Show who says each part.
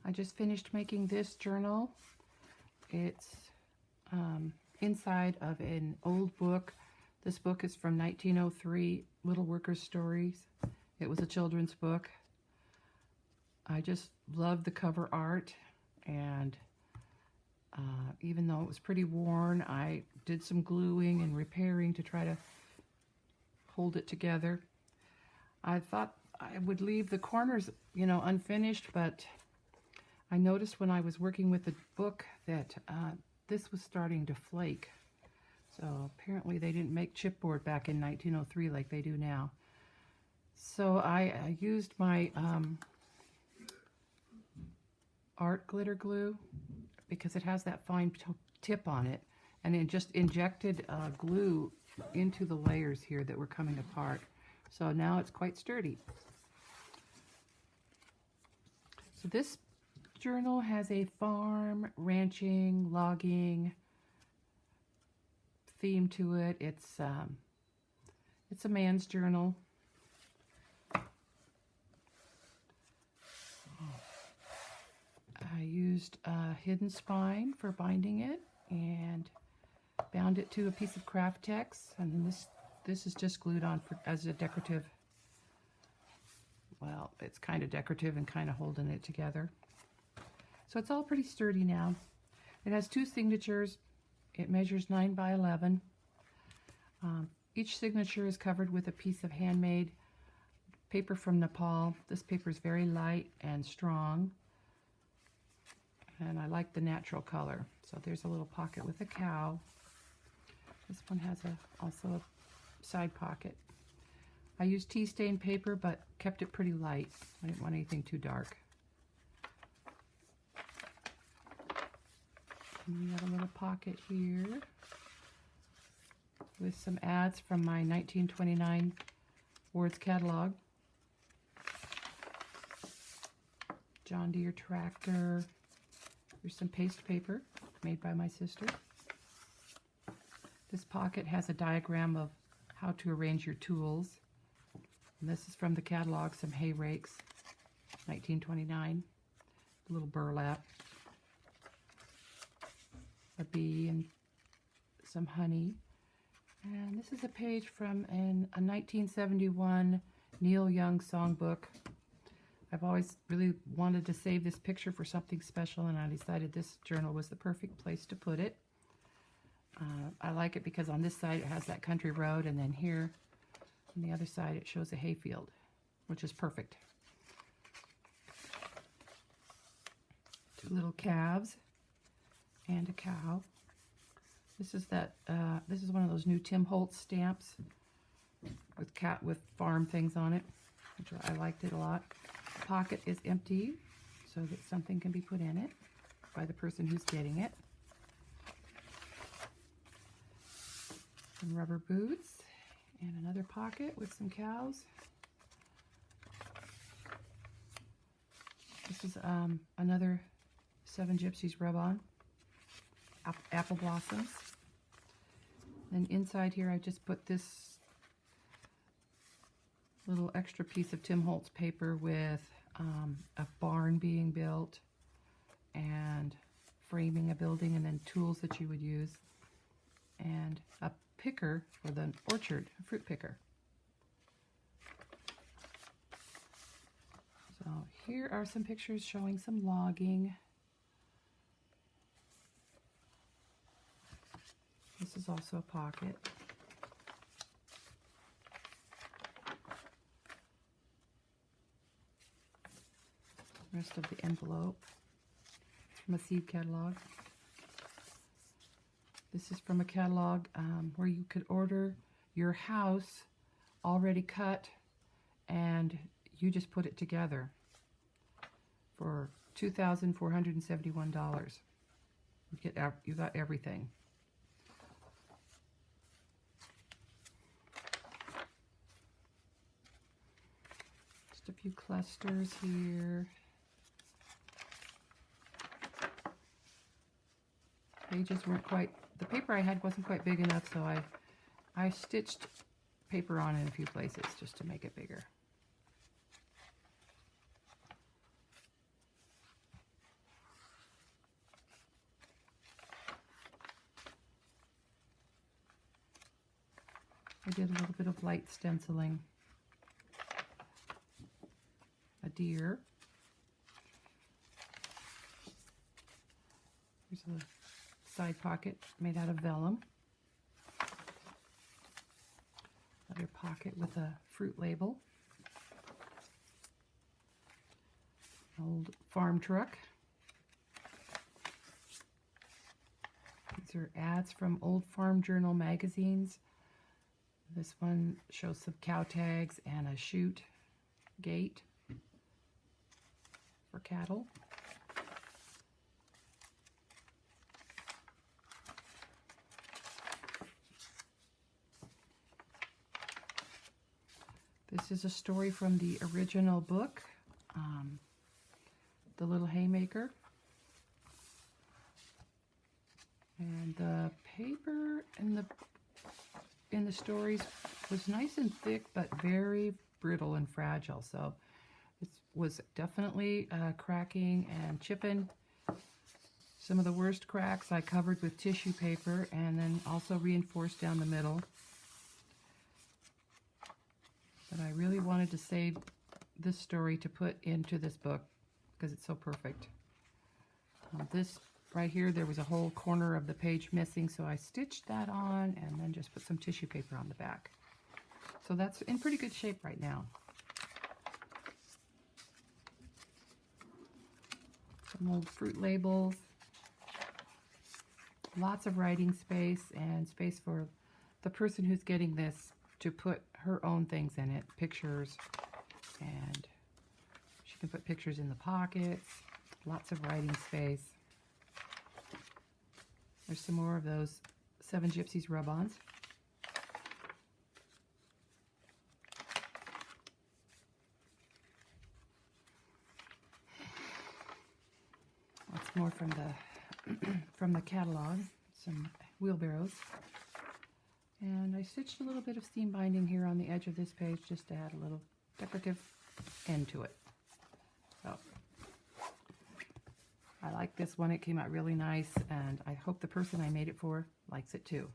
Speaker 1: I just finished making this journal. It's inside of an old book. This book is from 1903, Little Workers' Stories. It was a children's book. I just loved the cover art, and even though it was pretty worn, I did some gluing and repairing to try to hold it together. I thought I would leave the corners, unfinished, but I noticed when I was working with the book that this was starting to flake. So apparently they didn't make chipboard back in 1903 like they do now. So I used my art glitter glue because it has that fine tip on it, and then just injected glue into the layers here that were coming apart. So now it's quite sturdy. So this journal has a farm, ranching, logging theme to it. It's a man's journal. I used a hidden spine for binding it and bound it to a piece of craft text, and then this is just glued on as a decorative. Well, it's kind of decorative and kind of holding it together. So it's all pretty sturdy now. It has 2 signatures. It measures 9 by 11. Each signature is covered with a piece of handmade paper from Nepal. This paper is very light and strong, and I like the natural color. So there's a little pocket with a cow. This one has also a side pocket. I used tea stain paper, but kept it pretty light. I didn't want anything too dark. And we have a little pocket here with some ads from my 1929 Words catalog. John Deere tractor. There's some paste paper made by my sister. This pocket has a diagram of how to arrange your tools. And this is from the catalog, some hay rakes, 1929. A little burlap. A bee and some honey. And this is a page from a 1971 Neil Young songbook. I've always really wanted to save this picture for something special, and I decided this journal was the perfect place to put it. I like it because on this side it has that country road, and then here on the other side it shows a hayfield, which is perfect. 2 little calves and a cow. This is one of those new Tim Holtz stamps with farm things on it, which I liked it a lot. The pocket is empty so that something can be put in it by the person who's getting it. Some rubber boots and another pocket with some cows. This is another 7 Gypsies rub-on. Apple blossoms. And inside here I just put this little extra piece of Tim Holtz paper with a barn being built and framing a building, and then tools that you would use, and a picker for the orchard, a fruit picker. So here are some pictures showing some logging. This is also a pocket. Rest of the envelope. It's from a seed catalog. This is from a catalog where you could order your house already cut, and you just put it together for $2,471. You got everything. Just a few clusters here. Pages weren't quite, the paper I had wasn't quite big enough, so I stitched paper on in a few places just to make it bigger. I did a little bit of light stenciling. A deer. Here's a side pocket made out of vellum. Another pocket with a fruit label. Old farm truck. These are ads from old Farm Journal magazines. This one shows some cow tags and a chute gate for cattle. This is a story from the original book, The Little Haymaker. And the paper in the stories was nice and thick, but very brittle and fragile. So it was definitely cracking and chipping. Some of the worst cracks I covered with tissue paper and then also reinforced down the middle. But I really wanted to save this story to put into this book because it's so perfect. This right here, there was a whole corner of the page missing, so I stitched that on and then just put some tissue paper on the back. So that's in pretty good shape right now. Some old fruit labels. Lots of writing space and space for the person who's getting this to put her own things in it, pictures, and she can put pictures in the pockets. Lots of writing space. There's some more of those Seven Gypsies rub-ons. Lots more from the from the catalog. Some wheelbarrows. And I stitched a little bit of seam binding here on the edge of this page just to add a little decorative end to it. So I like this one. It came out really nice, and I hope the person I made it for likes it too.